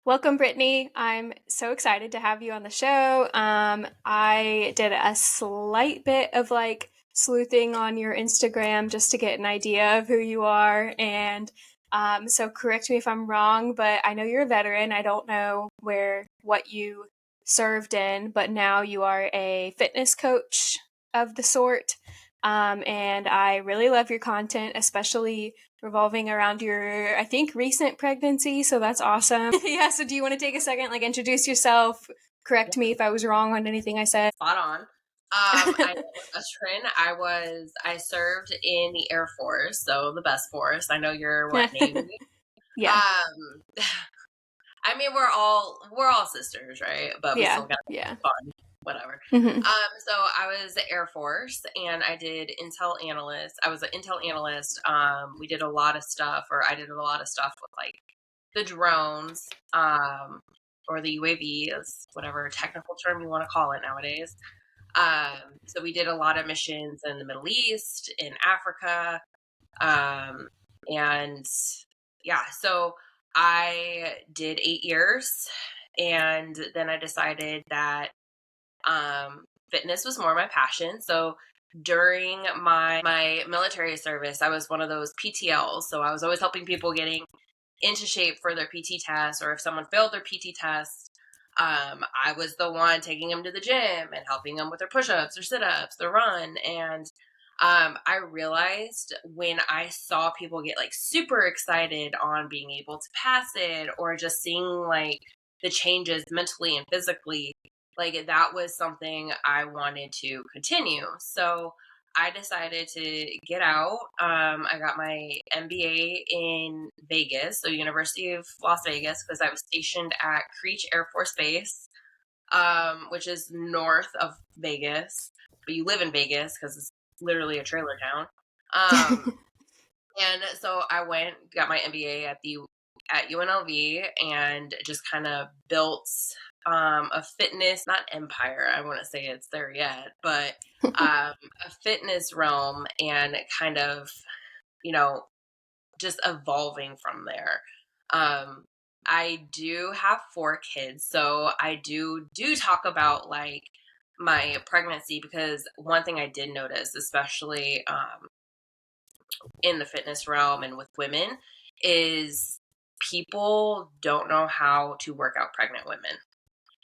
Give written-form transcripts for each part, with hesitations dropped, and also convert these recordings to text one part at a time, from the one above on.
Welcome, Brittnie. I'm so excited to have you on the show. I did a slight bit of sleuthing on your Instagram just to get an idea of who you are. And so correct me if I'm wrong, but I know you're a veteran. I don't know what you served in, but now you are a fitness coach of the sort. And I really love your content, especially revolving around your, I think, recent pregnancy. So that's awesome. Yeah. So do you want to take a second, introduce yourself? Correct me if I was wrong on anything I said. Spot on. I am a veteran. I served in the Air Force, so the best force. I know you're what, Navy? Yeah. I mean, we're all sisters, right? But we Yeah. still got fun, whatever. Mm-hmm. So I was the Air Force, and I did Intel Analyst. I was an Intel Analyst. We did a lot of stuff, or I did a lot of stuff with the drones, or the UAVs, whatever technical term you want to call it nowadays. So we did a lot of missions in the Middle East, in Africa, and yeah, so I did 8 years, and then I decided that fitness was more my passion. So during my military service, I was one of those PTLs. So I was always helping people getting into shape for their PT test, or if someone failed their PT test, I was the one taking them to the gym and helping them with their push-ups, their sit-ups, their run. And I realized when I saw people get super excited on being able to pass it, or just seeing the changes mentally and physically, that was something I wanted to continue. So I decided to get out. I got my MBA in Vegas, so University of Las Vegas, because I was stationed at Creech Air Force Base, which is north of Vegas, but you live in Vegas because it's literally a trailer town. And so I got my MBA at UNLV, and just kind of built a fitness, not empire, I wouldn't say it's there yet, but a fitness realm, and kind of, just evolving from there. I do have 4 kids, so I do talk about my pregnancy, because one thing I did notice, especially in the fitness realm and with women, is people don't know how to work out pregnant women.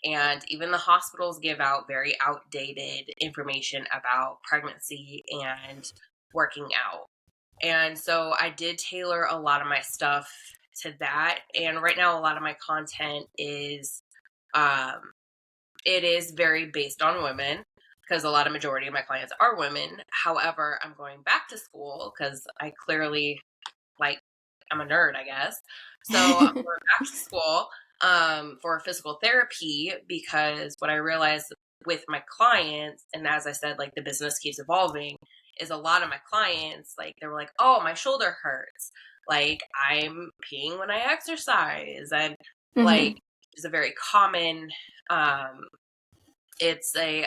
And even the hospitals give out very outdated information about pregnancy and working out. And so I did tailor a lot of my stuff to that. And right now, a lot of my content is, it is very based on women, because a lot of majority of my clients are women. However, I'm going back to school because I clearly, I'm a nerd, I guess. So I'm going back to school for physical therapy, because what I realized with my clients, and as I said, the business keeps evolving, is a lot of my clients, they were like, oh, my shoulder hurts. I'm peeing when I exercise. And it's a very common, it's a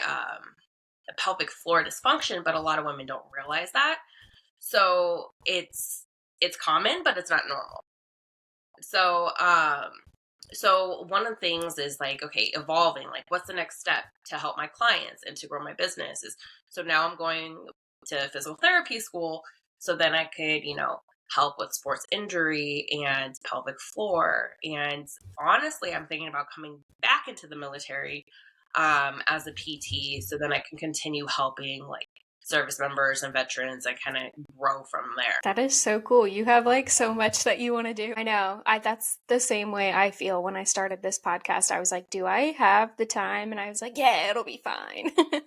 pelvic floor dysfunction, but a lot of women don't realize that. So it's common, but it's not normal. So so one of the things is okay, evolving, what's the next step to help my clients and to grow my business is, so now I'm going to physical therapy school, so then I could, help with sports injury and pelvic floor. And honestly, I'm thinking about coming back into the military as a PT, so then I can continue helping service members and veterans and kind of grow from there. That is so cool. You have so much that you want to do. I know. That's the same way I feel when I started this podcast. I was like, do I have the time? And I was like, yeah, it'll be fine. Yeah,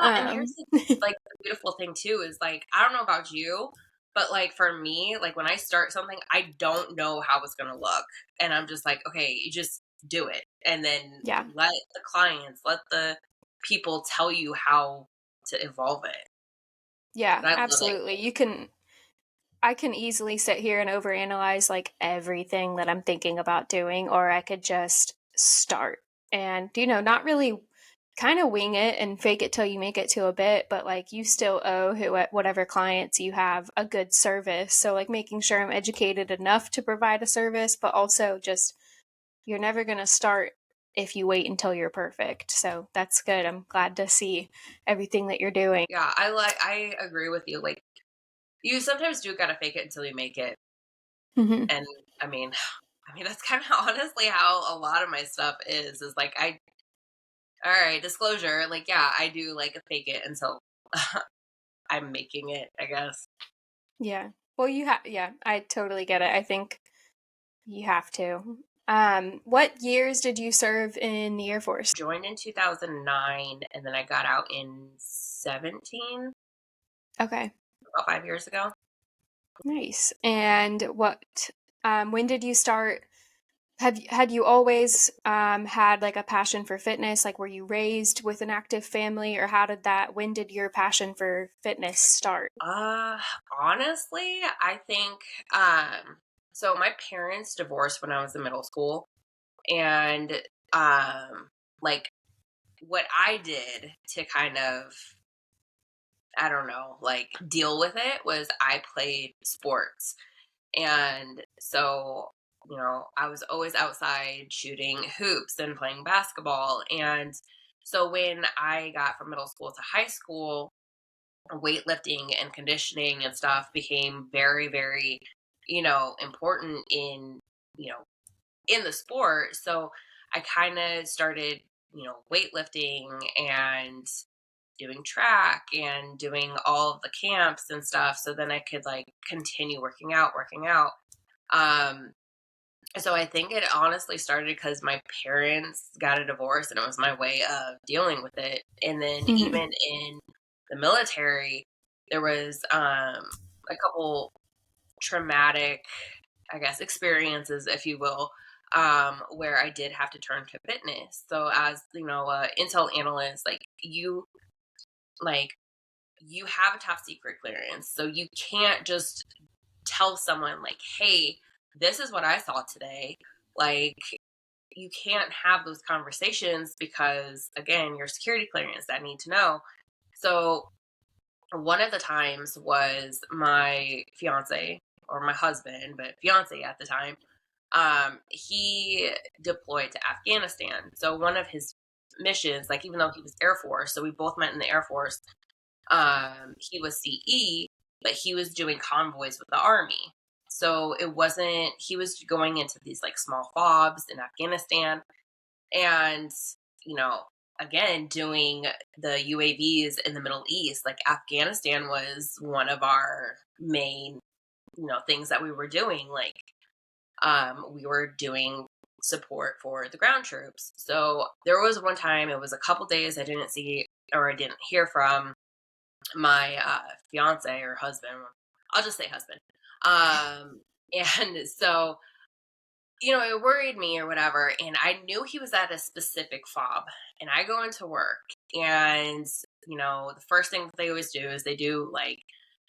and here's the beautiful thing too is I don't know about you, but for me, when I start something, I don't know how it's gonna look, and I'm just okay, you just do it, and then let the clients, let the people tell you how to evolve it. Yeah, absolutely. I can easily sit here and overanalyze everything that I'm thinking about doing, or I could just start and, not really kind of wing it and fake it till you make it to a bit, but you still owe whatever clients you have a good service. So making sure I'm educated enough to provide a service, but also just you're never going to start if you wait until you're perfect. So that's good. I'm glad to see everything that you're doing. Yeah, I agree with you. Like, you sometimes do gotta fake it until you make it. Hmm. And I mean, that's kind of honestly how a lot of my stuff is like, all right, disclosure, like, yeah, I do like fake it until I'm making it, I guess. Yeah. Well, yeah, I totally get it. I think you have to. What years did you serve in the Air Force? Joined in 2009, and then I got out in 17, Okay. about 5 years ago. Nice. And when did you start? Had you always had like a passion for fitness? Like, were you raised with an active family, or when did your passion for fitness start? Uh, Honestly, I think, um, so my parents divorced when I was in middle school, and, um, like, what I did to kind of, I don't know, like, deal with it was I played sports. And so, I was always outside shooting hoops and playing basketball. And so when I got from middle school to high school, weightlifting and conditioning and stuff became very, very, important you know, in the sport. So I kind of started, weightlifting and doing track and doing all of the camps and stuff. So then I could like continue working out. Um, so I think it honestly started because my parents got a divorce and it was my way of dealing with it. And then Hmm. even in the military, there was a couple traumatic, I guess, experiences, if you will, where I did have to turn to fitness. So as intel analyst, like you have a top secret clearance, so you can't just tell someone like, "Hey, this is what I saw today." Like, you can't have those conversations because, again, your security clearance that need to know. So one of the times was my fiance, or my husband, but fiance at the time. He deployed to Afghanistan. So one of his missions, like, even though he was Air Force, so we both met in the Air Force. He was CE, but he was doing convoys with the army. So it wasn't, he was going into these like small fobs in Afghanistan, and, you know, again, doing the UAVs in the Middle East. Like, Afghanistan was one of our main, things that we were doing. Like, we were doing support for the ground troops. So there was one time, it was a couple days I didn't see, or I didn't hear from my fiance or husband. I'll just say husband. And so, it worried me or whatever. And I knew he was at a specific fob. And I go into work, and, the first thing that they always do is they do like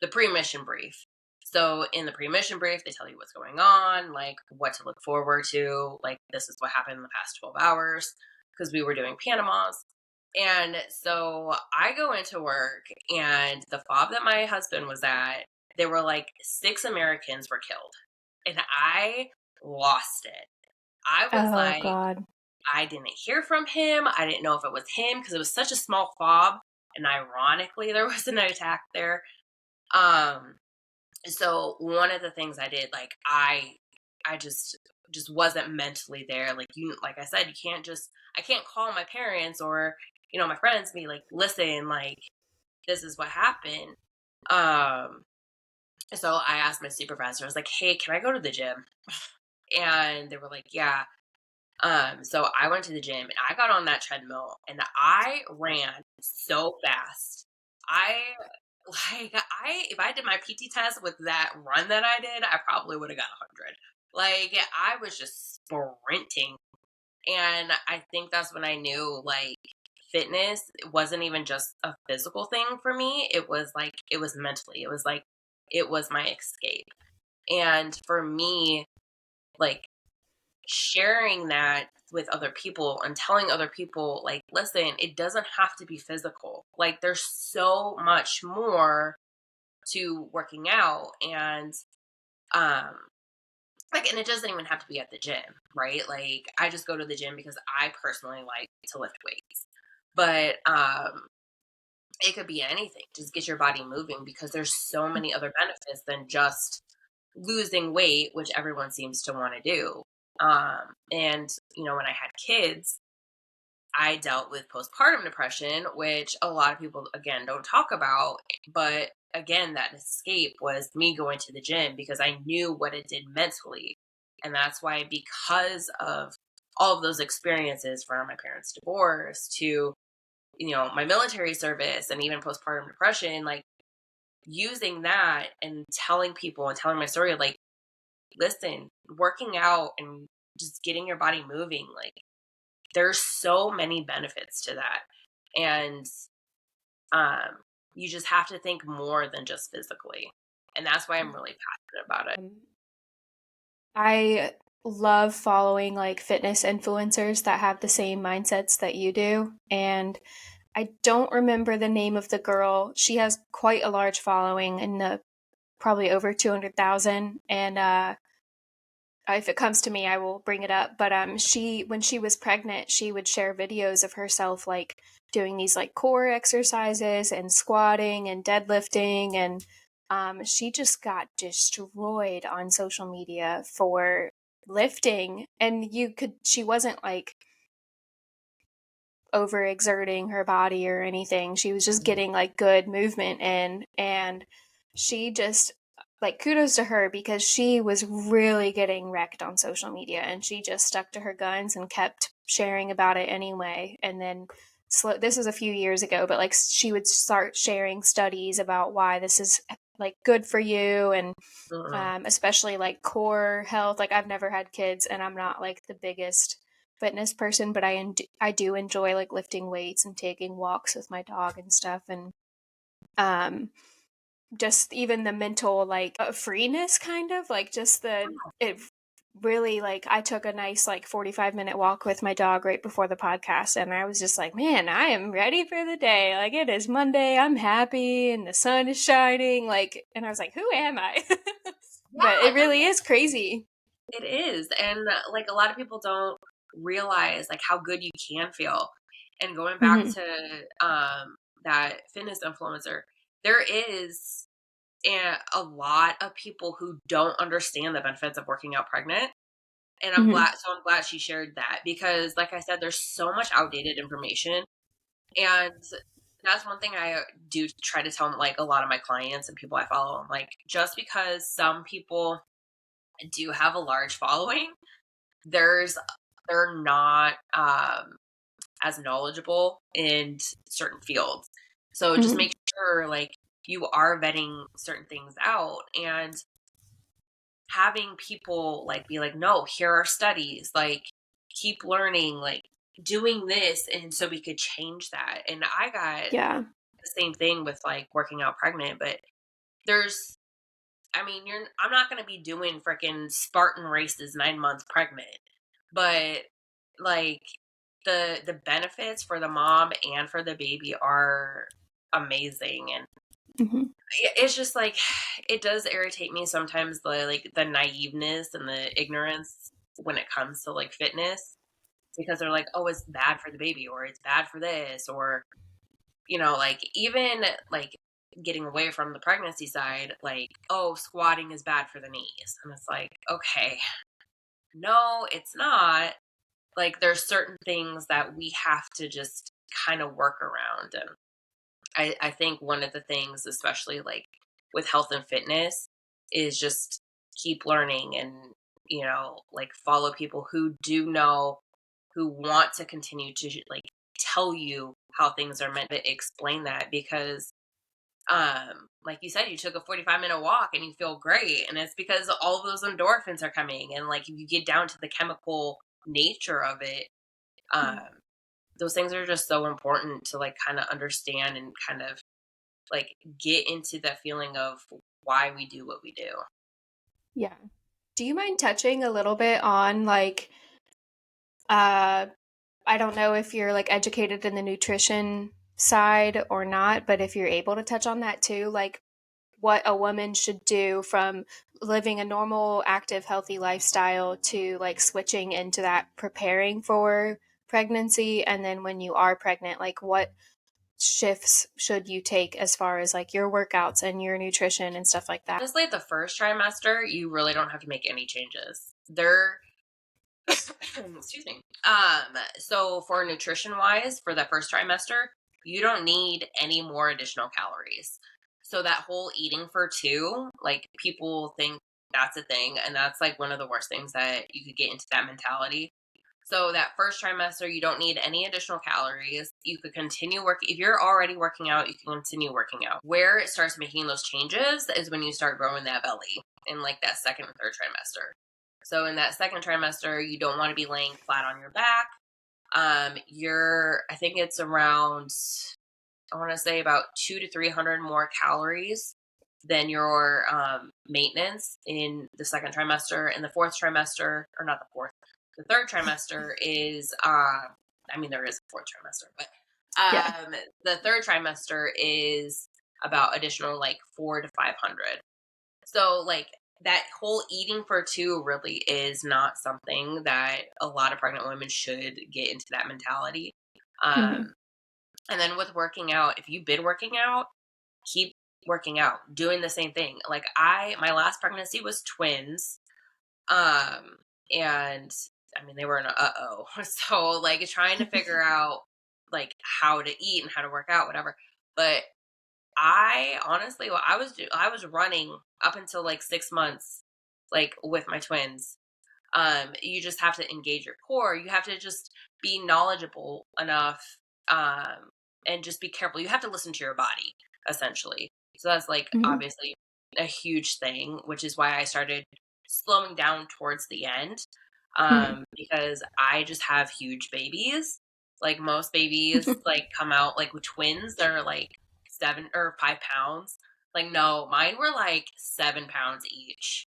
the pre mission brief. So in the pre mission brief, they tell you what's going on, like what to look forward to, like this is what happened in the past 12 hours, because we were doing Panamas. And so I go into work, and the fob that my husband was at, there were like 6 Americans were killed. And I lost it. I was Oh like, God. I didn't hear from him. I didn't know if it was him because it was such a small fob. And ironically, there was an attack there. Um, so one of the things I did, like, I just wasn't mentally there. Like, like I said, I can't call my parents or, my friends, be like, listen, like, this is what happened. Um, so I asked my supervisor, I was like, hey, can I go to the gym? And they were like, yeah. So I went to the gym and I got on that treadmill and I ran so fast. I if I did my PT test with that run that I did, I probably would have got 100. Like, I was just sprinting. And I think that's when I knew, like, fitness wasn't even just a physical thing for me. It was like, it was mentally. It was like, it was my escape. And for me, like, sharing that with other people and telling other people, like, listen, it doesn't have to be physical. Like, there's so much more to working out. And um like, and it doesn't even have to be at the gym, right? Like, I just go to the gym because I personally like to lift weights. But it could be anything. Just get your body moving because there's so many other benefits than just losing weight, which everyone seems to want to do. And when I had kids, I dealt with postpartum depression, which a lot of people, again, don't talk about. But again, that escape was me going to the gym because I knew what it did mentally. And that's why, because of all of those experiences, from my parents' divorce to, my military service and even postpartum depression, like, using that and telling people and telling my story, like, listen, working out and just getting your body moving, like, there's so many benefits to that. And um, you just have to think more than just physically. And that's why I'm really passionate about it. Um, I love following like fitness influencers that have the same mindsets that you do. And I don't remember the name of the girl. She has quite a large following in the probably over 200,000. And if it comes to me, I will bring it up. But when she was pregnant, she would share videos of herself like doing these like core exercises and squatting and deadlifting, and she just got destroyed on social media for lifting. And she wasn't like overexerting her body or anything. She was just getting like good movement in, and she just like kudos to her because she was really getting wrecked on social media, and she just stuck to her guns and kept sharing about it anyway. And then this was a few years ago, but like she would start sharing studies about why this is like good for you, and Mm-mm. especially like core health. Like I've never had kids and I'm not like the biggest fitness person, but I do enjoy like lifting weights and taking walks with my dog and stuff. And um just even the mental like freeness, kind of like just it really, like, I took a nice like 45-minute walk with my dog right before the podcast, and I was just like, man, I am ready for the day. Like, it is Monday, I'm happy and the sun is shining, like, and I was like, who am I? But Yeah, it no, really is crazy. it is. And like, a lot of people don't realize like how good you can feel. And going back Hmm. to that fitness influencer, there is a lot of people who don't understand the benefits of working out pregnant. And Hmm. I'm glad she shared that because, like I said, there's so much outdated information. And that's one thing I do try to tell, like, a lot of my clients and people I follow. I'm like, just because some people do have a large following, there's they're not as knowledgeable in certain fields. So just Hmm. make sure, like, you are vetting certain things out, and having people like be like, no, here are studies, like, keep learning, like, doing this, and so we could change that. And I got Yeah. the same thing with like working out pregnant, but there's I'm not going to be doing freaking Spartan races 9 months pregnant, but like, the benefits for the mom and for the baby are amazing. And Hmm. it's just like, it does irritate me sometimes, the naiveness and the ignorance when it comes to like fitness, because they're like, oh, it's bad for the baby, or it's bad for this, or like, even like getting away from the pregnancy side, like, oh, squatting is bad for the knees. And it's like, okay, no, it's not. Like, there's certain things that we have to just kind of work around. And I think one of the things, especially like with health and fitness, is just keep learning and, like, follow people who do know, who want to continue to like tell you how things are meant, to explain that. Because like you said, you took a 45-minute walk and you feel great, and it's because all of those endorphins are coming. And like, if you get down to the chemical nature of it, um those things are just so important to like kind of understand and kind of like get into that feeling of why we do what we do. Yeah. Do you mind touching a little bit on like uh I don't know if you're like educated in the nutrition side or not, but if you're able to touch on that too, like what a woman should do from living a normal, active, healthy lifestyle to like switching into that preparing for pregnancy, and then when you are pregnant, like what shifts should you take as far as like your workouts and your nutrition and stuff like that? Honestly, the first trimester, you really don't have to make any changes. Excuse me. So for nutrition wise, for the first trimester, you don't need any more additional calories. So that whole eating for two, like people think that's a thing, and that's like one of the worst things that you could get into that mentality. So that first trimester, you don't need any additional calories. You could continue working. If you're already working out, you can continue working out. Where it starts making those changes is when you start growing that belly in like that second and third trimester. So in that second trimester, you don't want to be laying flat on your back. I think it's around, I want to say about 200 to 300 more calories than your maintenance in the second trimester. And the fourth trimester, or not the fourth, the third trimester is, there is a fourth trimester, but Yeah. the third trimester is about additional like 400 to 500. So like that whole eating for two really is not something that a lot of pregnant women should get into that mentality. Mm-hmm. And then with working out, if you've been working out, keep working out, doing the same thing. Like my last pregnancy was twins. And they were in a uh-oh. So like trying to figure out like how to eat and how to work out, whatever. But I honestly, what I was running up until like 6 months, like with my twins. You just have to engage your core. You have to just be knowledgeable enough, and just be careful. You have to listen to your body, essentially. So that's like Mm-hmm. obviously a huge thing, which is why I started slowing down towards the end, Mm-hmm. because I just have huge babies. Like most babies, like come out like with twins, they're like 7 or 5 pounds. Like no, mine were like 7 pounds each,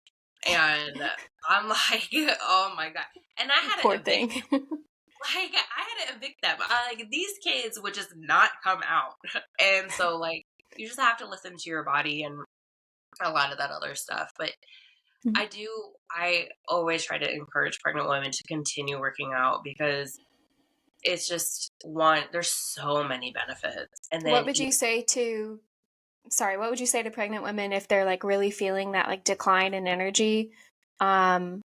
and I'm like, oh my god! And I had Poor to evict. thing. Like I had to evict them. Like these kids would just not come out, and so like you just have to listen to your body and a lot of that other stuff. But I always try to encourage pregnant women to continue working out because it's just one. There's so many benefits, and What then would you say to, sorry, what would you say to pregnant women if they're like really feeling that like decline in energy? Um,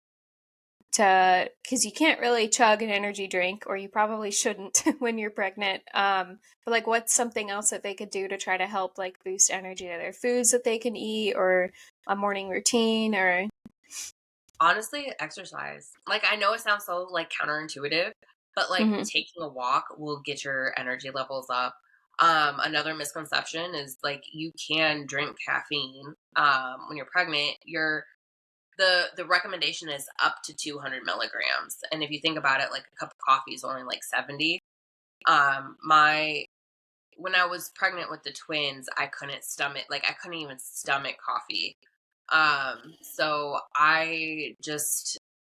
because you can't really chug an energy drink, or you probably shouldn't when you're pregnant. But like, what's something else that they could do to try to help like boost energy? Are there foods that they can eat, or a morning routine, or? honestly, exercise. Like I know it sounds so like counterintuitive, but like Mm-hmm. taking a walk will get your energy levels up. Another misconception is like you can drink caffeine when you're pregnant. The recommendation is up to 200 milligrams, and if you think about it, like a cup of coffee is only like 70. My When I was pregnant with the twins, I couldn't even stomach coffee. So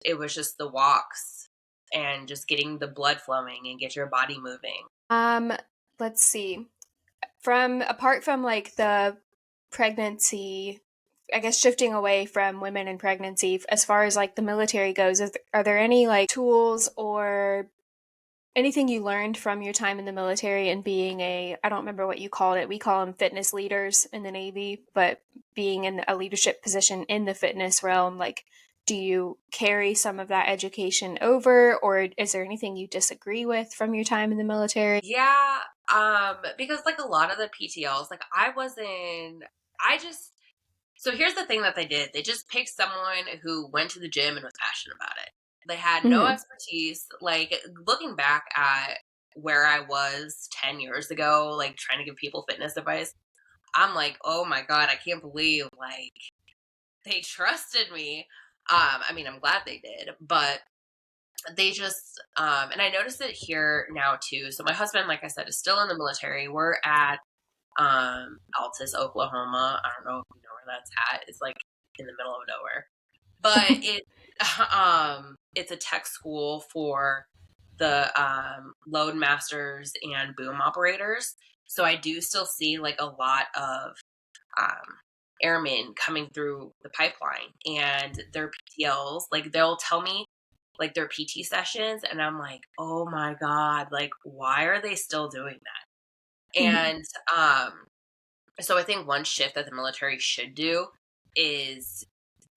it was just the walks and just getting the blood flowing and get your body moving. Um, let's see. From apart from like the pregnancy, I guess shifting away from women in pregnancy, as far as like the military goes, are there any like tools or anything you learned from your time in the military and being I don't remember what you called it. We call them fitness leaders in the Navy, but being in a leadership position in the fitness realm, like, do you carry some of that education over, or is there anything you disagree with from your time in the military? Yeah, because like a lot of the PTLs, like I just, so here's the thing that they did. They just picked someone who went to the gym and was passionate about it. They had no Mm-hmm. expertise. Like looking back at where I was 10 years ago, like trying to give people fitness advice, I'm like, oh my God, I can't believe like they trusted me. I'm glad they did, but they just, and I noticed it here now too. So my husband, like I said, is still in the military. We're at Altus, Oklahoma. I don't know if you know where that's at. It's like in the middle of nowhere, but it's a tech school for the load masters and boom operators. So I do still see like a lot of um, airmen coming through the pipeline, and their PTLs, like they'll tell me like their PT sessions, and I'm like, oh my God, like why are they still doing that? Mm-hmm. And so I think one shift that the military should do is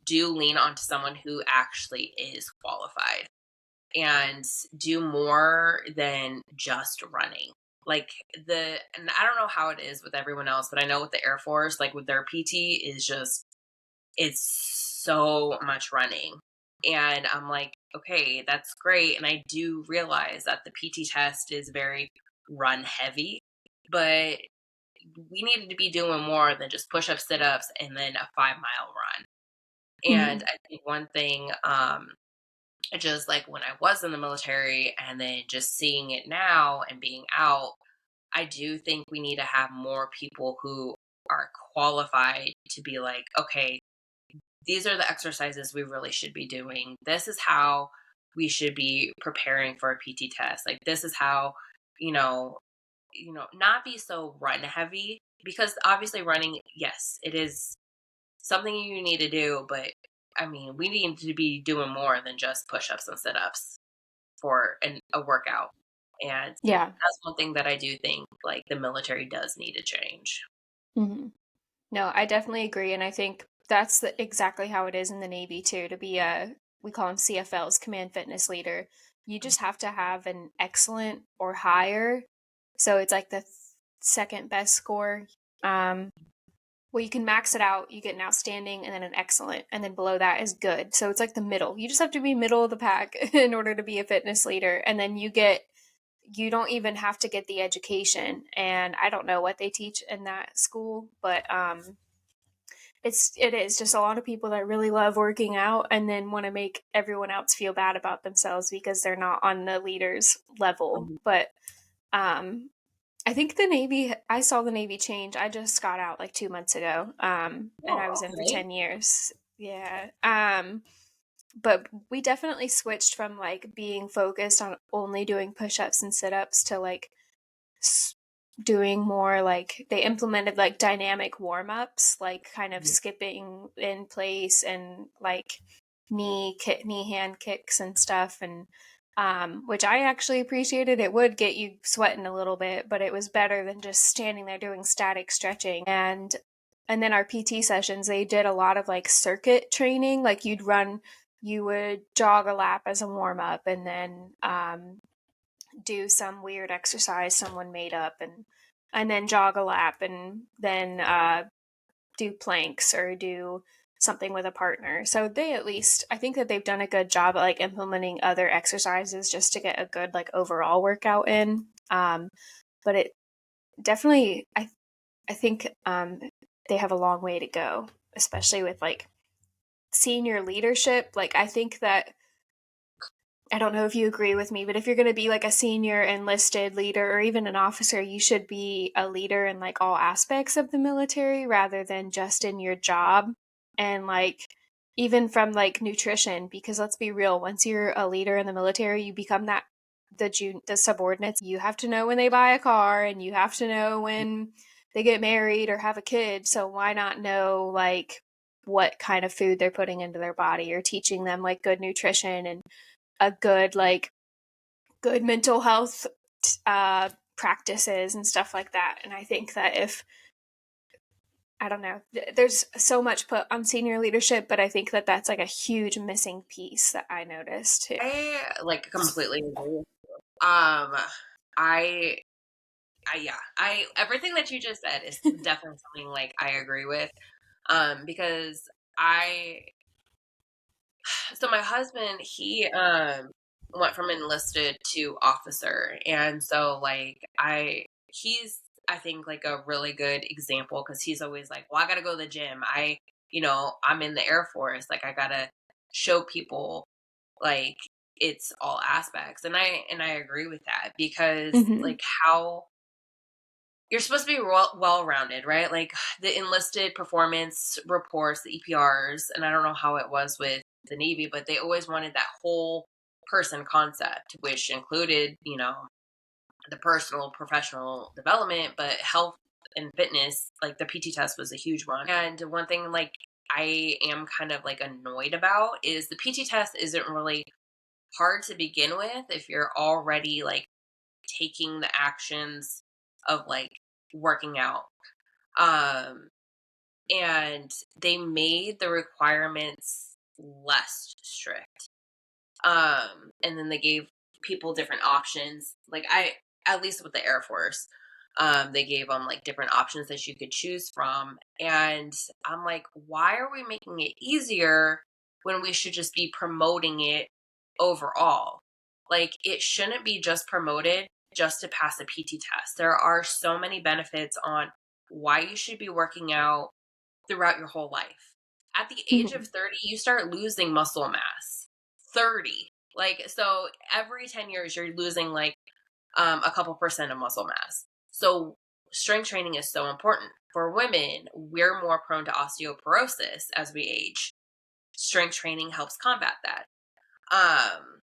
do lean onto someone who actually is qualified and do more than just running. Like and I don't know how it is with everyone else, but I know with the Air Force, like with their PT is just, it's so much running. And I'm like, okay, that's great. And I do realize that the PT test is very run heavy, but we needed to be doing more than just push ups, sit ups, and then a 5 mile run. Mm-hmm. And I think one thing, just like when I was in the military and then just seeing it now and being out, I do think we need to have more people who are qualified to be like, okay, these are the exercises we really should be doing. This is how we should be preparing for a PT test. Like this is how, you know, not be so run heavy, because obviously running, yes, it is something you need to do, but I mean, we need to be doing more than just push-ups and sit-ups for a workout. And Yeah. that's one thing that I do think like the military does need to change. Mm-hmm. No, I definitely agree, and I think that's exactly how it is in the Navy too. To be a, we call them CFLs, command fitness leader, you just have to have an excellent or higher. So it's like the second best score. Well, you can max it out. You get an outstanding and then an excellent, and then below that is good. So it's like the middle. You just have to be middle of the pack in order to be a fitness leader, and then you don't even have to get the education. And I don't know what they teach in that school, but it is just a lot of people that really love working out and then want to make everyone else feel bad about themselves because they're not on the leaders level. Mhm. But I think I saw the Navy change. I just got out like 2 months ago. And I was Oh, in for okay. 10 years. Yeah. But we definitely switched from like being focused on only doing push-ups and sit-ups to like doing more, like they implemented like dynamic warm-ups, like kind of Mhm. skipping in place and like knee hand kicks and stuff, and which I actually appreciated. It would get you sweating a little bit, but it was better than just standing there doing static stretching. And then our PT sessions, they did a lot of like circuit training, like you would jog a lap as a warm up, and then do some weird exercise someone made up, and then jog a lap, and then do planks or do something with a partner. So they, at least I think that they've done a good job at like implementing other exercises just to get a good like overall workout in. But it definitely, I think they have a long way to go, especially with like senior leadership. Like I think that, I don't know if you agree with me, but if you're going to be like a senior enlisted leader or even an officer, you should be a leader in like all aspects of the military rather than just in your job. And like even from like nutrition, because let's be real, once you're a leader in the military, you become that the subordinates. You have to know when they buy a car, and you have to know when they get married or have a kid. So why not know like what kind of food they're putting into their body, or teaching them like good nutrition and a good mental health practices and stuff like that. And I think that if, I don't know, there's so much put on senior leadership, but I think that that's like a huge missing piece that I noticed too. I like completely agree. Um, I, yeah, everything that you just said is definitely something like I agree with. Because I, so my husband, he, went from enlisted to officer. And so like he's, I think like a really good example, because he's always like, well, I got to go to the gym. I'm in the Air Force. Like I got to show people like it's all aspects. And I agree with that, because Mm-hmm. like how you're supposed to be well rounded, right? Like the enlisted performance reports, the EPRs, and I don't know how it was with the Navy, but they always wanted that whole person concept, which included, the personal, professional development, but health in fitness, like the PT test was a huge one. And one thing like I am kind of like annoyed about is the PT test isn't really hard to begin with if you're already like taking the actions of like working out. Um, and they made the requirements less strict. And then they gave people different options. Like at least with the Air Force, they gave them like different options that you could choose from. And I'm like, why are we making it easier when we should just be promoting it overall? Like, it shouldn't be just promoted just to pass a PT test. There are so many benefits on why you should be working out throughout your whole life. At the age of 30, you start losing muscle mass. 30. Like, so every 10 years, you're losing like a couple percent of muscle mass. So strength training is so important. For women, we're more prone to osteoporosis as we age. Strength training helps combat that.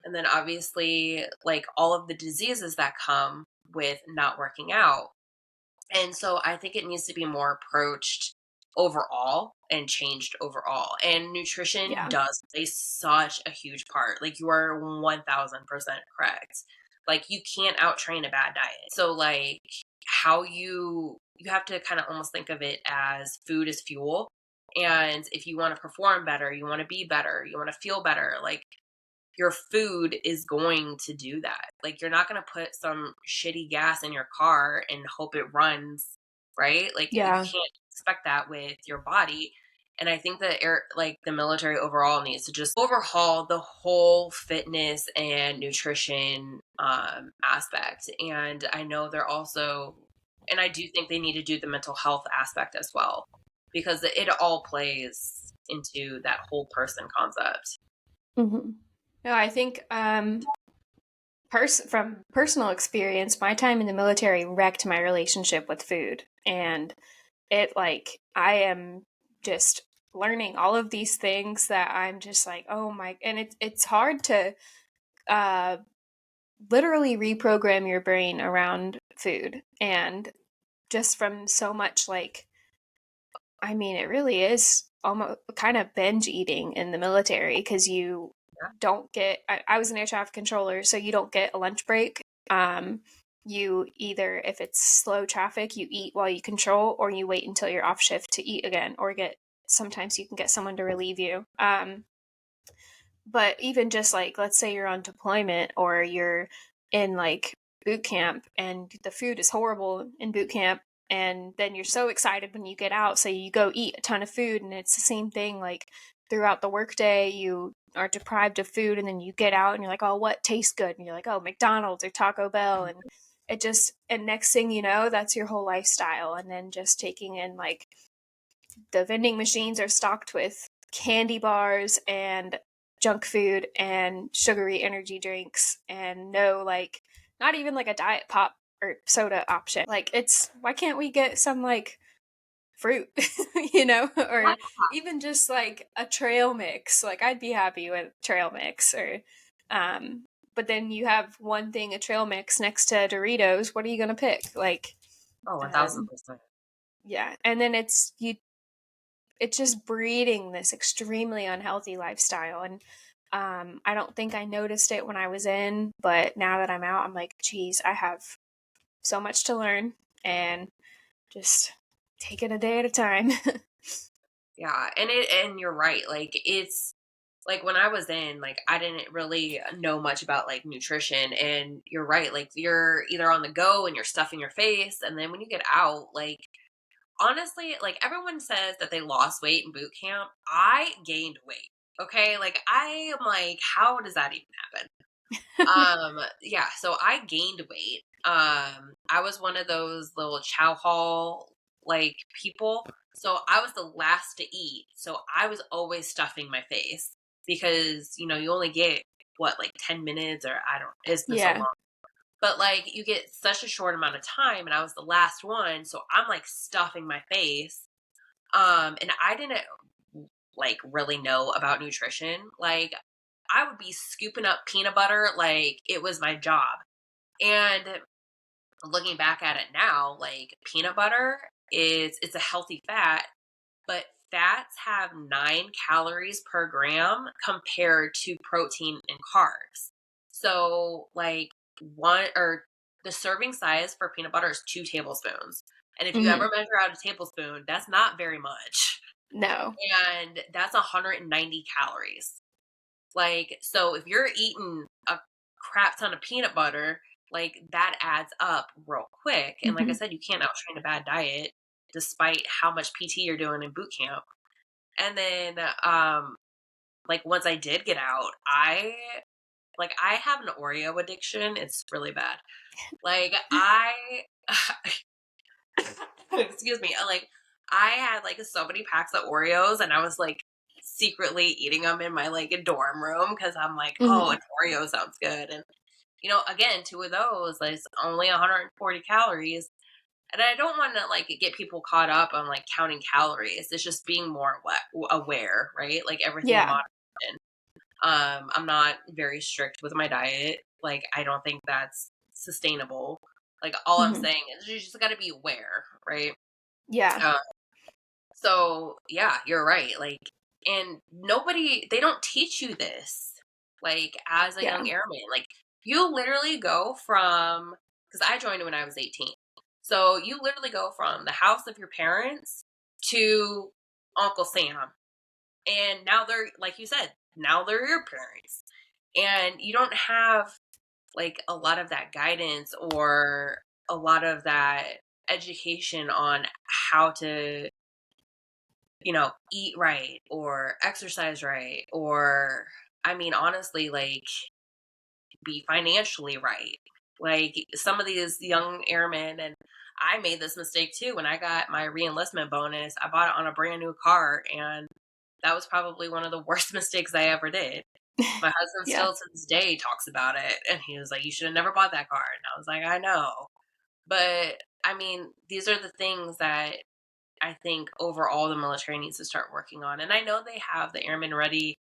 And then obviously, like all of the diseases that come with not working out. And so I think it needs to be more approached overall and changed overall. And nutrition Yeah. does play such a huge part. Like, you are 1000% correct. Like, you can't out train a bad diet. So like, how you have to kind of almost think of it as food is fuel. And if you want to perform better, you want to be better, you want to feel better, like your food is going to do that. Like, you're not going to put some shitty gas in your car and hope it runs, right? Like, you Yeah. can't expect that with your body. And I think that the military overall needs to just overhaul the whole fitness and nutrition aspect. And I know they're also, and I do think they need to do the mental health aspect as well, because it all plays into that whole person concept. Mm-hmm. No, I think from personal experience, my time in the military wrecked my relationship with food, and it like I am just learning all of these things that I'm just like, oh my, and it's hard to uh literally reprogram your brain around food, and just from so much like, I mean, it really is almost kind of binge eating in the military because you don't get. I was an air traffic controller, so you don't get a lunch break. You either, if it's slow traffic, you eat while you control, or you wait until you're off shift to eat again, or get. Sometimes you can get someone to relieve you. But even just like, let's say you're on deployment or you're in like boot camp and the food is horrible in boot camp, and then you're so excited when you get out, so you go eat a ton of food, and it's the same thing like throughout the workday you are deprived of food, and then you get out and you're like, oh, what tastes good? And you're like, oh, McDonald's or Taco Bell, and it just, and next thing you know, that's your whole lifestyle. And then just taking in like the vending machines are stocked with candy bars and junk food and sugary energy drinks, and no, like, not even like a diet pop or soda option. Like, it's, why can't we get some like fruit, or even just like a trail mix? Like, I'd be happy with trail mix, or but then you have one thing, a trail mix next to Doritos. What are you gonna pick? Like, Oh, a thousand um percent. yeah. And then it's just breeding this extremely unhealthy lifestyle. And I don't think I noticed it when I was in, but now that I'm out, I'm like, geez, I have so much to learn, and just take it a day at a time. Yeah, and you're right. Like, it's like when I was in, like, I didn't really know much about like nutrition, and you're right. Like, you're either on the go and you're stuffing your face, and then when you get out, like, honestly, like, everyone says that they lost weight in boot camp. I gained weight. Okay, like, I am like, how does that even happen? Yeah, so I gained weight. I was one of those little chow hall like people. So I was the last to eat. So I was always stuffing my face because, you only get what, like 10 minutes, or I don't, it's been so Yeah. long. But like, you get such a short amount of time, and I was the last one, so I'm like stuffing my face. And I didn't like really know about nutrition. Like, I would be scooping up peanut butter like it was my job. And looking back at it now, like peanut butter it's a healthy fat, but fats have 9 calories per gram compared to protein and carbs. So like one or the serving size for peanut butter is 2 tablespoons. And if you Hmm. ever measure out a tablespoon, that's not very much. No. And that's 190 calories. Like, so if you're eating a crap ton of peanut butter, like that adds up real quick. And like I Hmm. said, you can't outtrain a bad diet despite how much PT you're doing in boot camp. And then, like once I did get out, I have an Oreo addiction. It's really bad. Like excuse me, like I had like so many packs of Oreos, and I was like secretly eating them in my like dorm room because I'm like, oh, an Hmm. Oreo sounds good, and again, 2 of those, like, it's only 140 calories. And I don't want to like get people caught up on like counting calories. It's just being more aware, right? Like everything in Yeah. moderation. I'm not very strict with my diet. Like I don't think that's sustainable. Like all I'm Hmm. saying is you just got to be aware, right? Yeah. Uh, so yeah, you're right. Like, and they don't teach you this. Like as a Yeah. young airman, like you literally go from because I joined when I was 18. So you literally go from the house of your parents to Uncle Sam, and now they're like you said, now they're your parents, and you don't have like a lot of that guidance or a lot of that education on how to eat right or exercise right or I mean honestly like be financially right. Like some of these young airmen and I made this mistake too when I got my reenlistment bonus. I bought it on a brand new car and that was probably one of the worst mistakes I ever did. My husband Yeah. still to this day talks about it and he was like, "You should have never bought that car." And I was like, "I know." But I mean, these are the things that I think overall the military needs to start working on. And I know they have the Airman Ready,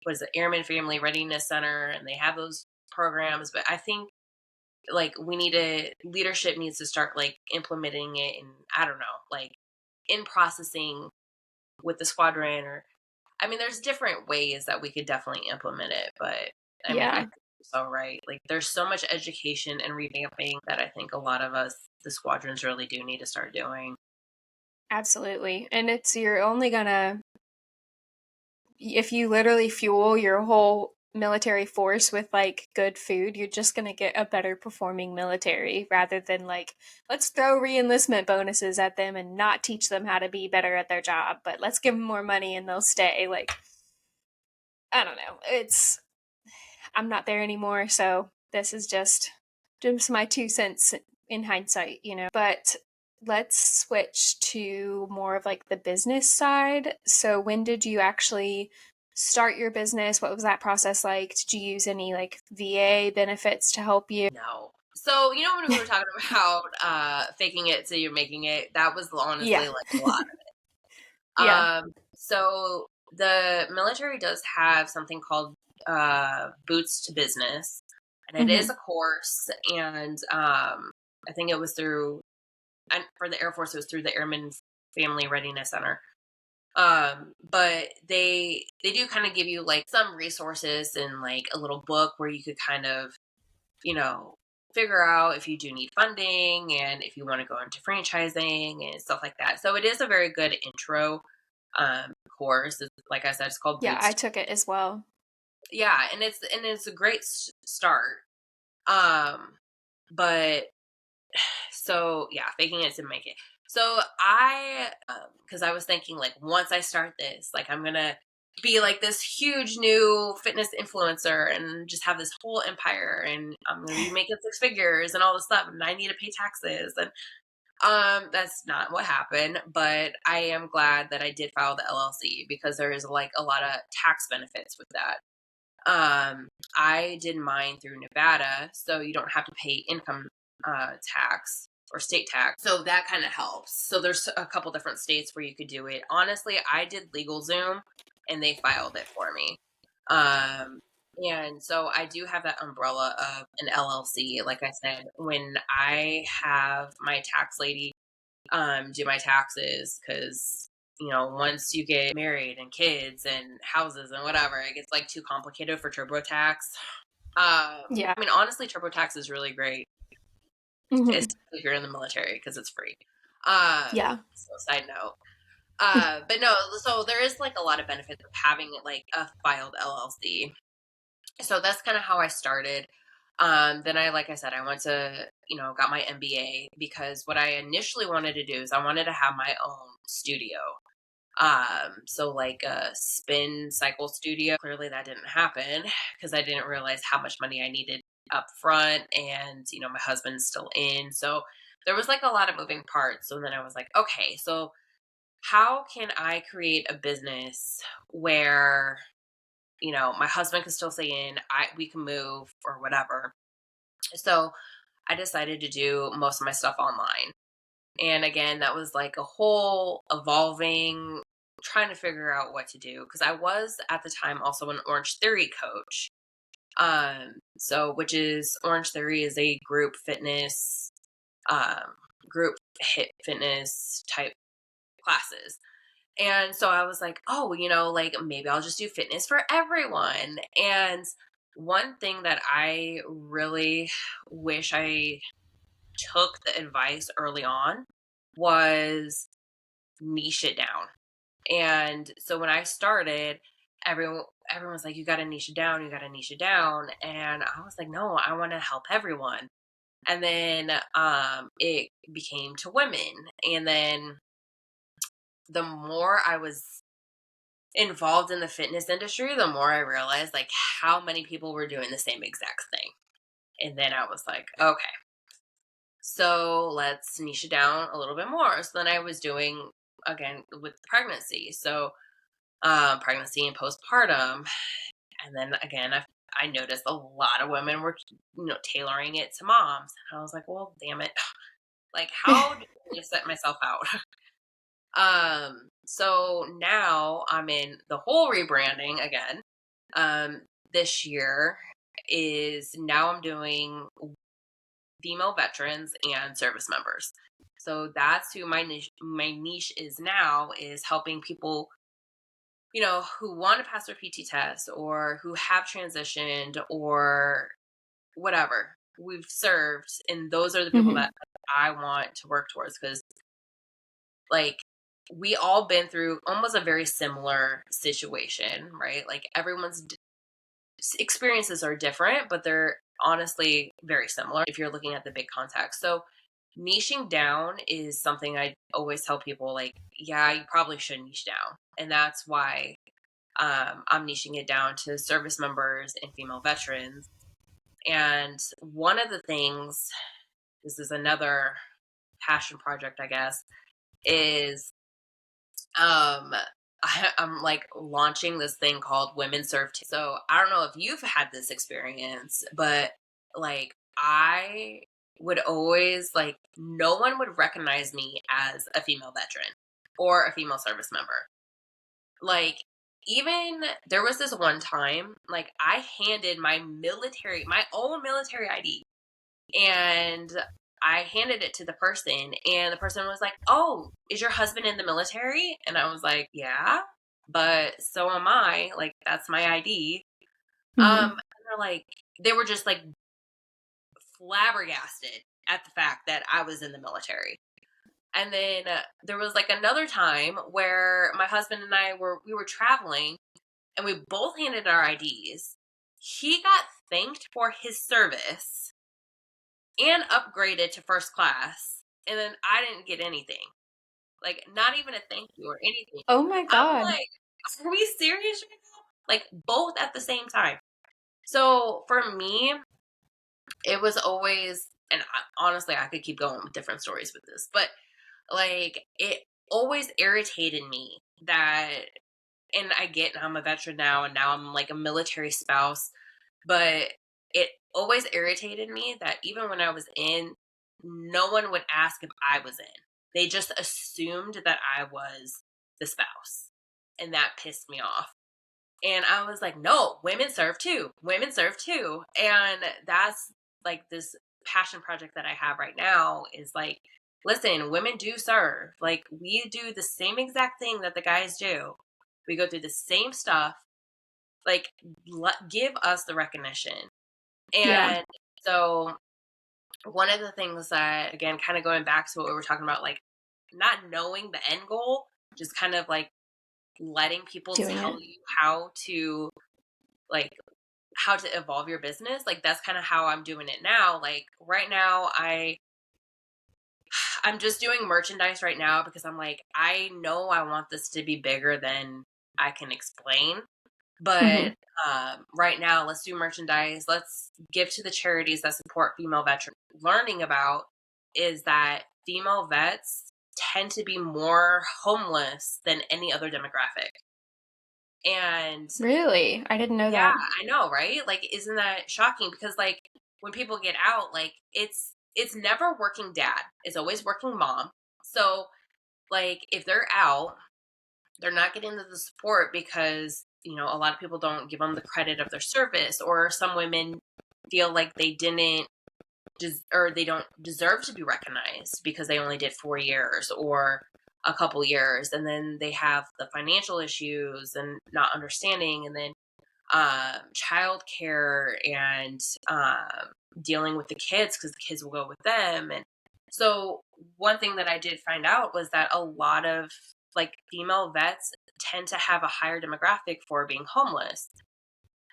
was the Airman Family Readiness Center, and they have those programs. But I think like leadership needs to start like implementing it, and I don't know, like in processing with the squadron, or I mean, there's different ways that we could definitely implement it. But I mean, I Yeah. think you're so right. Like there's so much education and revamping that I think a lot of us, the squadrons, really do need to start doing. Absolutely. And you're only gonna, if you literally fuel your whole military force with like good food, you're just gonna get a better performing military rather than like, let's throw reenlistment bonuses at them and not teach them how to be better at their job, but let's give them more money and they'll stay. Like, I don't know. I'm not there anymore, so this is just my 2 cents in hindsight, But let's switch to more of like the business side. So when did you actually start your business? What was that process like? Did you use any like VA benefits to help you? No. So, when we were talking about faking it till you're making it, that was Yeah. honestly like a lot. Yeah. So the military does have something called Boots to Business, and it is Mhm. a course. And I think it was through, and for the Air Force, it was through the Airmen Family Readiness Center. But they do kind of give you like some resources and like a little book where you could kind of you know, figure out if you do need funding and if you want to go into franchising and stuff like that. So it is a very good intro course. Like I said, it's called Yeah, I Boots. took it as well. Yeah, and it's a great start. Um, but so yeah, faking it to make it. So because I was thinking like once I start this, like I'm gonna be like this huge new fitness influencer and just have this whole empire, and I'm gonna be making 6 figures and all this stuff, and I need to pay taxes, and that's not what happened. But I am glad that I did file the LLC because there is like a lot of tax benefits with that. I did mine through Nevada, so you don't have to pay income tax or state tax. So that kind of helps. So there's a couple different states where you could do it. Honestly, I did LegalZoom and they filed it for me. Um, And so I do have that umbrella of an LLC. Like I said, when I have my tax lady do my taxes, because once you get married and kids and houses and whatever, it gets like too complicated for TurboTax. Yeah. I mean, honestly, TurboTax is really great, Hmm. especially if you're in the military, because it's free. Yeah. So side note. But no, so there is like a lot of benefits of having like a filed LLC. So that's kind of how I started. Then like I said, I went to, got my MBA, because what I initially wanted to do is I wanted to have my own studio. So like a spin cycle studio. Clearly that didn't happen because I didn't realize how much money I needed up front, and my husband's still in. So there was like a lot of moving parts. So then I was like, okay, so how can I create a business where my husband can still stay in, we can move or whatever. So I decided to do most of my stuff online. And again, that was like a whole evolving, trying to figure out what to do, because I was at the time also an Orange Theory coach. So which is Orange Theory is a group fitness, um, group hit fitness type classes. And so I was like, oh, like maybe I'll just do fitness for everyone. And one thing that I really wish I took the advice early on was niche it down. And so when I started, everyone's like, you got to niche it down, you got to niche it down. And I was like, no, I want to help everyone. And then it became to women. And then the more I was involved in the fitness industry, the more I realized like how many people were doing the same exact thing. And then I was like, okay, so let's niche it down a little bit more. So then I was doing again with pregnancy. So pregnancy and postpartum. And then again, I noticed a lot of women were, tailoring it to moms. And I was like, well, damn it. Like, how do I set myself out? So now I'm in the whole rebranding again. This year is now I'm doing female veterans and service members. So that's who my niche is now, is helping people, who want to pass their PT test or who have transitioned or whatever we've served. And those are the people Hmm. that I want to work towards, because like we all been through almost a very similar situation, right? Like everyone's experiences are different, but they're honestly very similar if you're looking at the big context. So niching down is something I always tell people, like, yeah, you probably should niche down. And that's why I'm niching it down to service members and female veterans. And one of the things, this is another passion project, I guess, is um I'm like launching this thing called Women Serve. So I don't know if you've had this experience, but like I would always like no one would recognize me as a female veteran or a female service member. Like even there was this one time, like I handed my own military ID, and I handed it to the person, and the person was like, "Oh, is your husband in the military?" And I was like, "Yeah, but so am I. Like, that's my ID." Hmm. And they're like, they were just like flabbergasted at the fact that I was in the military. And then there was like another time where my husband and we were traveling, and we both handed our IDs. He got thanked for his service and upgraded to first class. And then I didn't get anything. Like, not even a thank you or anything. Oh my I'm God. like, are we serious right now? Like, both at the same time. So for me, it was always, and honestly, I could keep going with different stories with this, but like, it always irritated me that, and I get I'm a veteran now, and now I'm like a military spouse, but it always irritated me that even when I was in, no one would ask if I was in. They just assumed that I was the spouse. And that pissed me off. And I was like, no, women serve too. Women serve too. And that's like this passion project that I have right now is like, listen, women do serve. Like, we do the same exact thing that the guys do. We go through the same stuff. Like, give us the recognition. Yeah. And so, one of the things that, again, kind of going back to what we were talking about, like, not knowing the end goal, just kind of like letting people Doing tell it. you like, how to evolve your business. Like, that's kind of how I'm doing it now. Like, right now, I'm just doing merchandise right now because I'm like, I know I want this to be bigger than I can explain. Hmm. But right now, let's do merchandise. Let's give to the charities that support female veterans. Learning about is that female vets tend to be more homeless than any other demographic. And Really? I didn't know yeah, that. I know, right? Like, isn't that shocking? Because like when people get out, like it's never working dad. It's always working mom. So like if they're out, they're not getting the support because, a lot of people don't give them the credit of their service, or some women feel like they didn't or they don't deserve to be recognized because they only did 4 years or a couple years, and then they have the financial issues and not understanding, and then childcare and dealing with the kids because the kids will go with them. And so, one thing that I did find out was that a lot of like female vets tend to have a higher demographic for being homeless.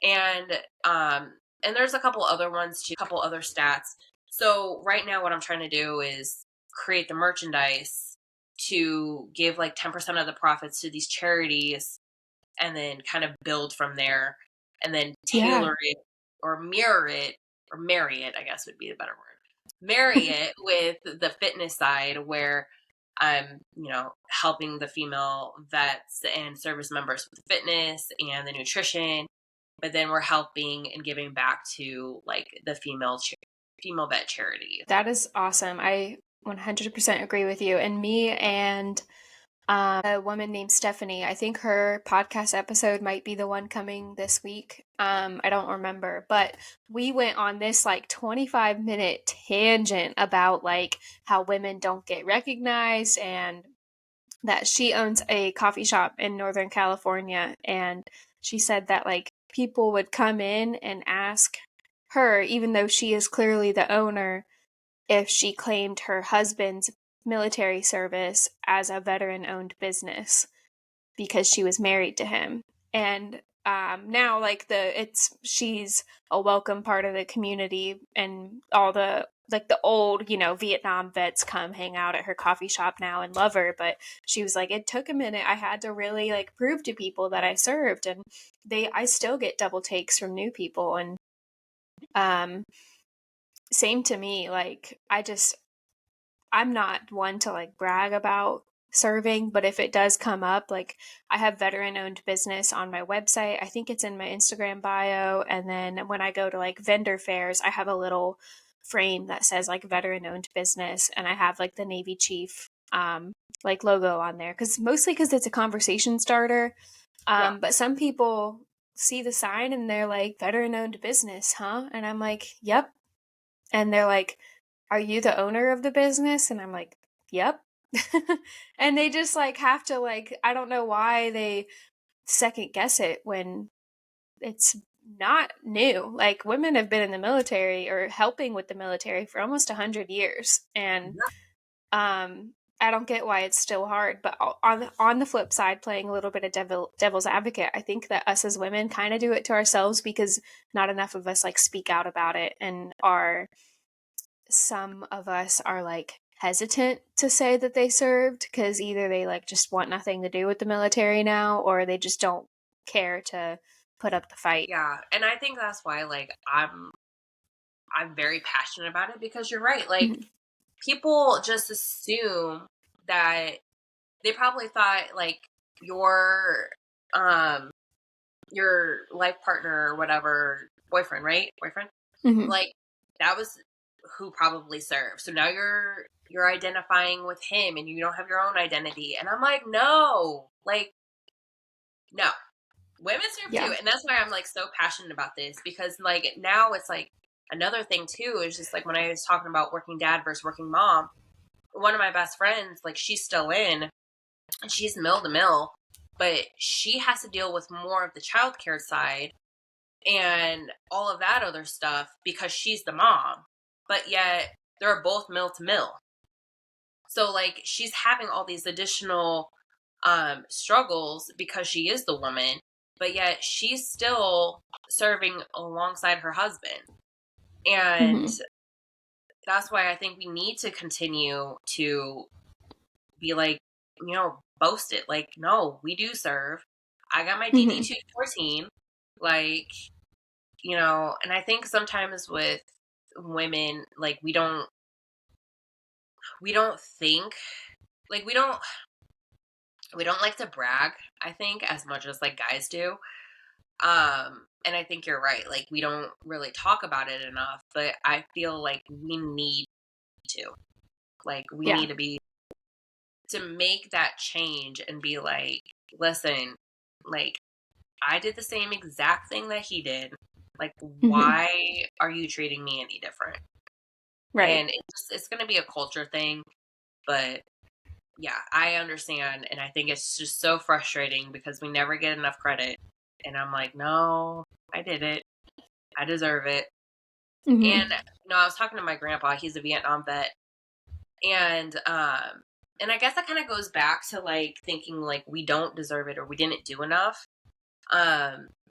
And and there's a couple other ones too, a couple other stats. So right now, what I'm trying to do is create the merchandise to give like 10% of the profits to these charities, and then kind of build from there, and then Yeah. tailor it or mirror it or marry it, I guess would be the better word. Marry it with the fitness side where I'm, helping the female vets and service members with the fitness and the nutrition, but then we're helping and giving back to like the female vet charities. That is awesome. I 100% agree with you. And me and a woman named Stephanie, I think her podcast episode might be the one coming this week. I don't remember, but we went on this like 25-minute tangent about like how women don't get recognized, and that she owns a coffee shop in Northern California. And she said that like people would come in and ask her, even though she is clearly the owner, if she claimed her husband's military service as a veteran owned business because she was married to him. And now like she's a welcome part of the community, and all the like the old Vietnam vets come hang out at her coffee shop now and love her. But she was like, it took a minute. I had to really like prove to people that I served. And I still get double takes from new people. And um same to me. Like I'm not one to like brag about serving, but if it does come up, like I have veteran owned business on my website. I think it's in my Instagram bio. And then when I go to like vendor fairs, I have a little frame that says like veteran owned business, and I have like the Navy Chief like logo on there, because it's a conversation starter. Yeah. But some people see the sign and they're like, veteran owned business, huh? And I'm like, yep. And they're like, are you the owner of the business? And I'm like, yep. And they just like have to like, I don't know why they second guess it when it's not new. Like women have been in the military or helping with the military for almost 100 years. And I don't get why it's still hard. But on the flip side, playing a little bit of devil's advocate, I think that us as women kind of do it to ourselves because not enough of us like speak out about it, and some of us are like hesitant to say that they served because either they like just want nothing to do with the military now, or they just don't care to put up the fight. Yeah, and I think that's why like I'm very passionate about it, because you're right. Like, Mhm. people just assume that they probably thought like your um your life partner or whatever, boyfriend, right? Boyfriend? Mhm. Like, that was who probably served. So now you're identifying with him and you don't have your own identity. And I'm like, no. Like, no. women serve Yeah. too. And that's why I'm like so passionate about this, because like now it's like another thing too is just like when I was talking about working dad versus working mom, one of my best friends, like she's still in and she's mill to mill, but she has to deal with more of the childcare side and all of that other stuff because she's the mom. But yet they're both mill to mill. So like she's having all these additional struggles because she is the woman, but yet she's still serving alongside her husband. And Mm-hmm. that's why I think we need to continue to be like, boast it. Like, no, we do serve. I got my DD Mm-hmm. 214. Like, and I think sometimes with women, like we don't think, like we don't like to brag, I think, as much as like guys do. And I think you're right. Like we don't really talk about it enough, but I feel like we need to. Like we Yeah. need to make that change and be like, listen, like I did the same exact thing that he did. Like Mm-hmm. why are you treating me any different? Right. And it's going to be a culture thing, but yeah, I understand, and I think it's just so frustrating because we never get enough credit. And I'm like, no, I did it. I deserve it. And Mm-hmm. I was talking to my grandpa. He's a Vietnam vet, and I guess that kind of goes back to like thinking like we don't deserve it or we didn't do enough.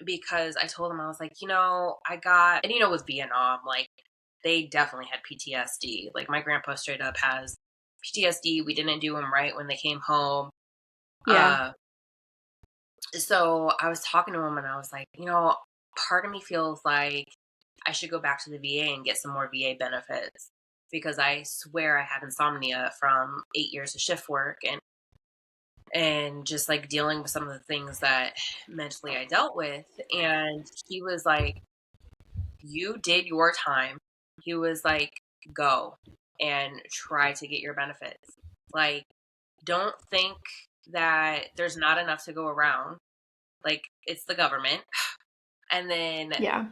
Because I told him I was like, I got, and with Vietnam, like they definitely had PTSD. Like my grandpa straight up has PTSD. We didn't do him right when they came home. Yeah. Uh, so I was talking to him and I was like, part of me feels like I should go back to the VA and get some more VA benefits because I swear I have insomnia from 8 years of shift work and just like dealing with some of the things that mentally I dealt with. And he was like, you did your time. He was like, go and try to get your benefits. Like, don't think that there's not enough to go around. Like, it's the government. And then Yeah.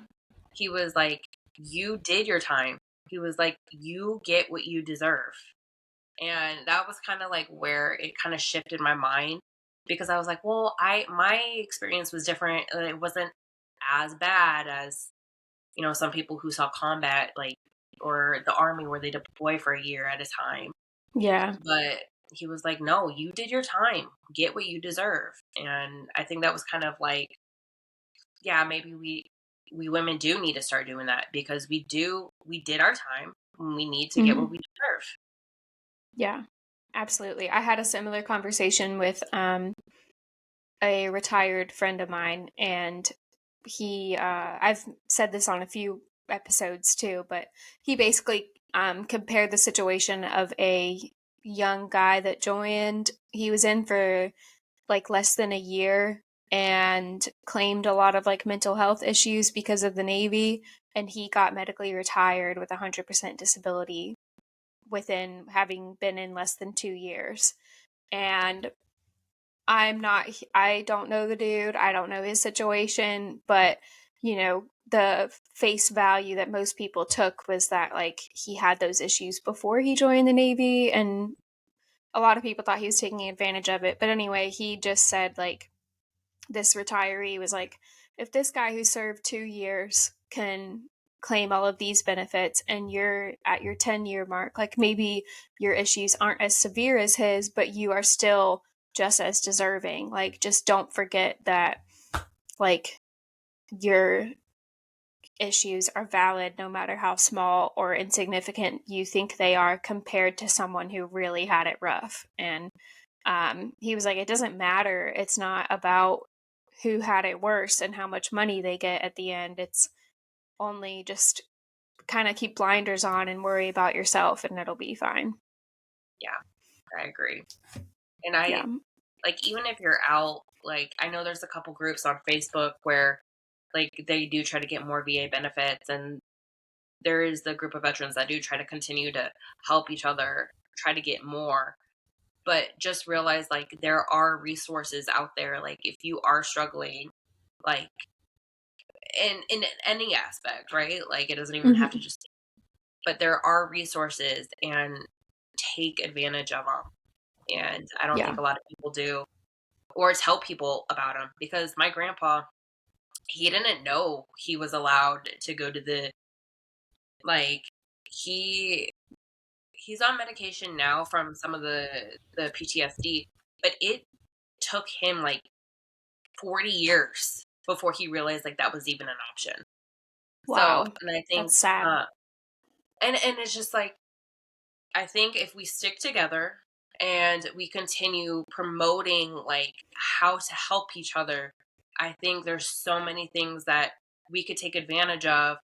he was like, you did your time. He was like, you get what you deserve. And that was kind of like where it kind of shifted my mind because I was like, well, my experience was different. It wasn't as bad as, some people who saw combat, like, or the army where they deploy for a year at a time. Yeah. But he was like, no, you did your time. Get what you deserve. And I think that was kind of like, yeah, maybe we women do need to start doing that because we did our time. We need to get what Mm-hmm. we deserve. Yeah. Absolutely. I had a similar conversation with a retired friend of mine, and I've said this on a few episodes too, but he basically compared the situation of a young guy that joined. He was in for like less than a year and claimed a lot of like mental health issues because of the Navy, and he got medically retired with 100% disability within having been in less than 2 years. And I don't know the dude. I don't know his situation, but the face value that most people took was that like he had those issues before he joined the Navy, and a lot of people thought he was taking advantage of it. But anyway, he just said like this retiree was like, if this guy who served 2 years can claim all of these benefits and you're at your 10-year mark, like maybe your issues aren't as severe as his, but you are still just as deserving. Like, just don't forget that, like, your issues are valid no matter how small or insignificant you think they are compared to someone who really had it rough. And he was like, it doesn't matter. It's not about who had it worse and how much money they get at the end. It's only just kind of keep blinders on and worry about yourself, and it'll be fine. Yeah, I agree. And Yeah. I like even if you're out, like I know there's a couple groups on Facebook where like they do try to get more VA benefits and there is the group of veterans that do try to continue to help each other try to get more. But just realize like there are resources out there. Like if you are struggling, like in any aspect, right? Like it doesn't even have to Mm-hmm. just, but there are resources, and take advantage of them. And I don't Yeah. think a lot of people do, or tell people about them, because my grandpa, he didn't know he was allowed to go to the, like, he he's on medication now from some of the PTSD, but it took him like 40 years before he realized like that was even an option. So, Wow. and I think That's sad. and it's just like, I think if we stick together and we continue promoting like how to help each other, I think there's so many things that we could take advantage of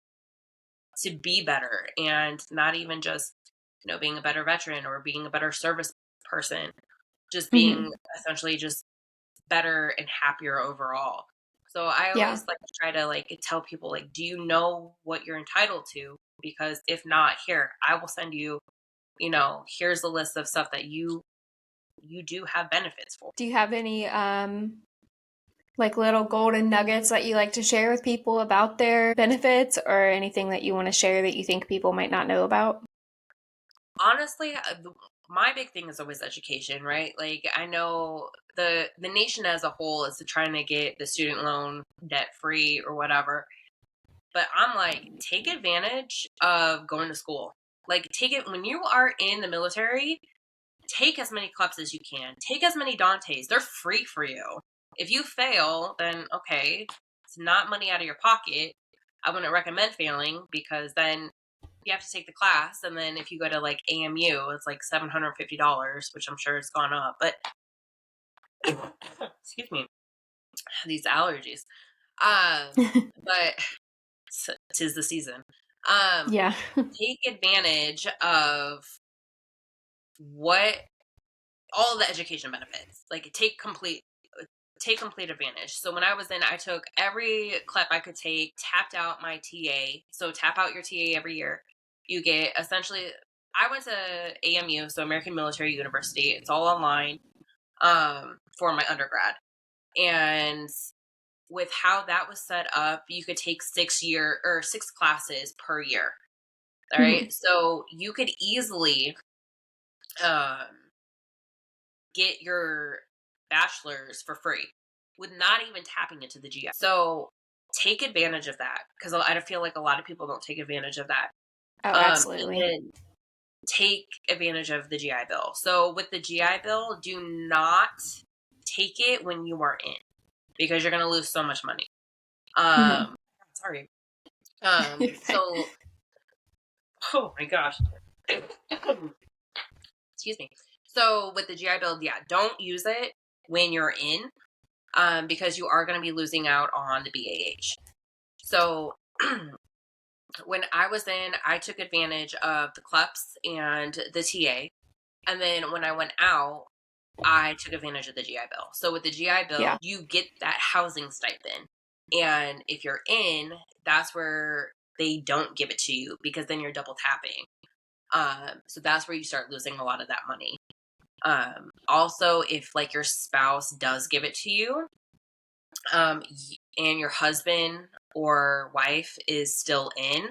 to be better, and not even just, being a better veteran or being a better service person, just Mm-hmm. being essentially just better and happier overall. So I Yeah. always like to try to like tell people like, do you know what you're entitled to? Because if not, here, I will send you, here's a list of stuff that you do have benefits for. Do you have any like little golden nuggets that you like to share with people about their benefits, or anything that you want to share that you think people might not know about? Honestly, my big thing is always education, right? Like I know the nation as a whole is trying to get the student loan debt free or whatever. But I'm like, take advantage of going to school. Like, take it when you are in the military, take as many clubs as you can. Take as many Dantes. They're free for you. If you fail, then okay, it's not money out of your pocket. I wouldn't recommend failing, because then you have to take the class. And then if you go to like AMU, it's like $750, which I'm sure it's gone up. But excuse me, these allergies. But tis the season. Um, Yeah. take advantage of what all the education benefits. Like take complete advantage. So when I was in, I took every CLEP I could take, tapped out my TA. So tap out your TA every year. You get essentially, I went to AMU, so American Military University. It's all online for my undergrad. And with how that was set up, you could take 6 classes per year. All right. Mm-hmm. So you could easily um, get your bachelor's for free with not even tapping into the GI. So take advantage of that, because I feel like a lot of people don't take advantage of that. Oh, absolutely. And take advantage of the GI Bill. So with the GI Bill, do not take it when you are in, because you're going to lose so much money. Mm-hmm. Sorry. You're fine. So, oh my gosh. Excuse me. So with the GI Bill, yeah, don't use it when you're in, because you are going to be losing out on the BAH. So when I was in, I took advantage of the CLEPS and the TA. And then when I went out, I took advantage of the GI Bill. So with the GI Bill, Yeah. you get that housing stipend. And if you're in, that's where they don't give it to you, because then you're double tapping. So that's where you start losing a lot of that money. Also, if like your spouse does give it to you, and your husband or wife is still in,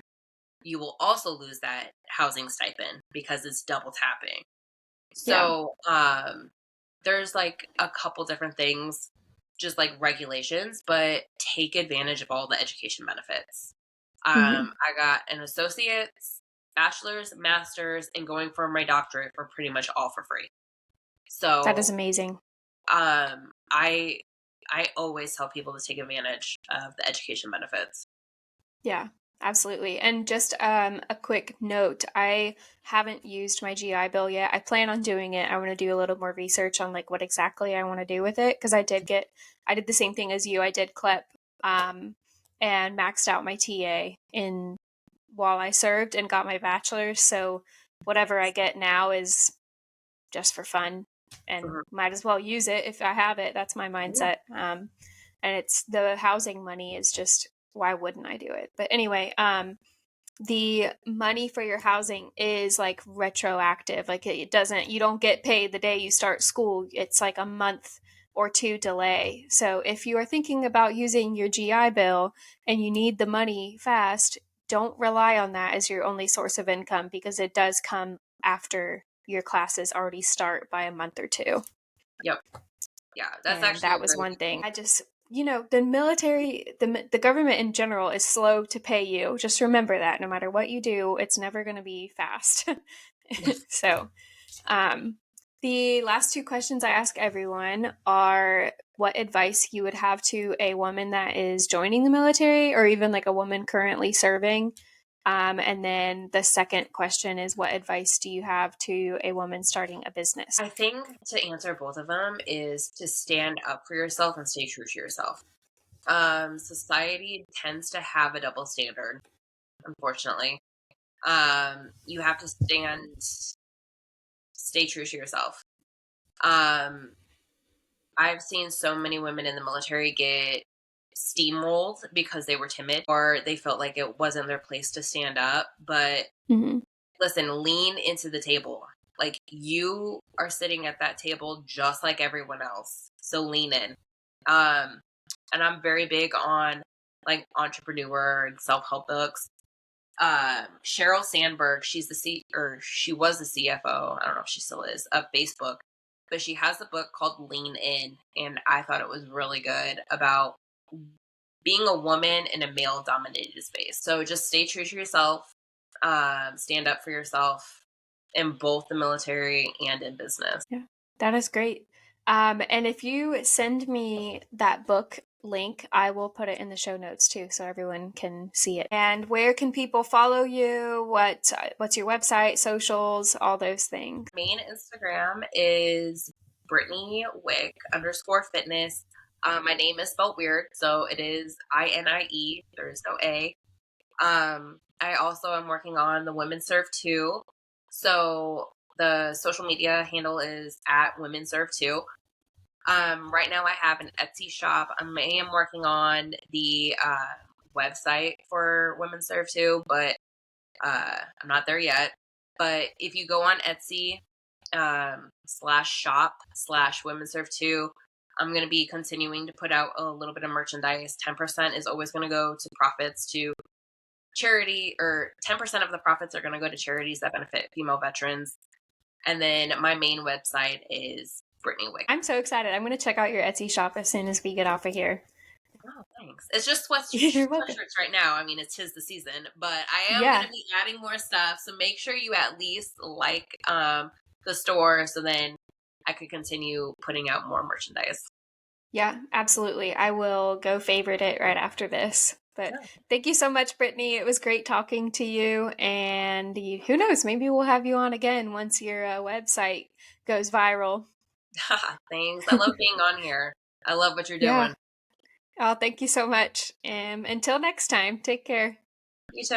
you will also lose that housing stipend, because it's double tapping. Yeah. So, there's like a couple different things, just like regulations, but take advantage of all the education benefits. Mm-hmm. I got an associate's, bachelor's, master's, and going for my doctorate for pretty much all for free. That is So, amazing. um, I I always tell people to take advantage of the education benefits. Yeah, absolutely. And just a quick note, I haven't used my GI Bill yet. I plan on doing it. I want to do a little more research on like what exactly I want to do with it, because I did the same thing as you. I did CLEP um, and maxed out my TA in while I served and got my bachelor's. So whatever I get now is just for fun, and Mhm. might as well use it if I have it. That's my Yeah. mindset. And it's the housing money is just, why wouldn't I do it? But anyway, the money for your housing is like retroactive. Like it doesn't, you don't get paid the day you start school. It's like a month or 2 delay. So if you are thinking about using your GI Bill and you need the money fast, don't rely on that as your only source of income, because it does come after your classes already start by a month or 2. Yep. Yeah, that's And actually that a was really one good thing. point. I just, the military, the government in general is slow to pay you. Just remember that no matter what you do, it's never going to be fast. So, the last 2 questions I ask everyone are what advice you would have to a woman that is joining the military, or even like a woman currently serving. And then the second question is, what advice do you have to a woman starting a business? I think to answer both of them is to stand up for yourself and stay true to yourself. Society tends to have a double standard, unfortunately. You have to stay true to yourself. I've seen so many women in the military get steamrolled because they were timid or they felt like it wasn't their place to stand up. But Mm-hmm. listen, lean into the table. Like, you are sitting at that table just like everyone else. So lean in. And I'm very big on like entrepreneur and self-help books. Sheryl Sandberg, she was the CFO. I don't know if she still is, of Facebook, but she has a book called Lean In, and I thought it was really good about being a woman in a male dominated space. So just stay true to yourself, stand up for yourself in both the military and in business. Yeah, that is great. And if you send me that book link, I will put it in the show notes too, so everyone can see it. And where can people follow you? What's your website, socials, all those things? Main Instagram is Brittnie Wick _fitness. My name is spelled weird, so it is INIE. There is no A. I also am working on the Women Serve 2. So the social media handle is at Women Serve 2. Right now I have an Etsy shop. I am working on the website for Women Serve 2, but I'm not there yet. But if you go on Etsy /shop/ Women Serve 2, I'm going to be continuing to put out a little bit of merchandise. 10% is always going to go to profits to charity, or 10% of the profits are going to go to charities that benefit female veterans. And then my main website is Brittnie Wick. I'm so excited. I'm going to check out your Etsy shop as soon as we get off of here. Oh, thanks. It's just You're welcome. sweatshirts right now. I mean, it's 'tis the season, but I am going Yeah. to be adding more stuff. So make sure you at least like the store, so then I could continue putting out more merchandise. Yeah, absolutely. I will go favorite it right after this. But Yeah. thank you so much, Brittnie. It was great talking to you. And who knows, maybe we'll have you on again once your website goes viral. Thanks. I love being on here. I love what you're Yeah. doing. Oh, thank you so much. Until next time, take care. You too.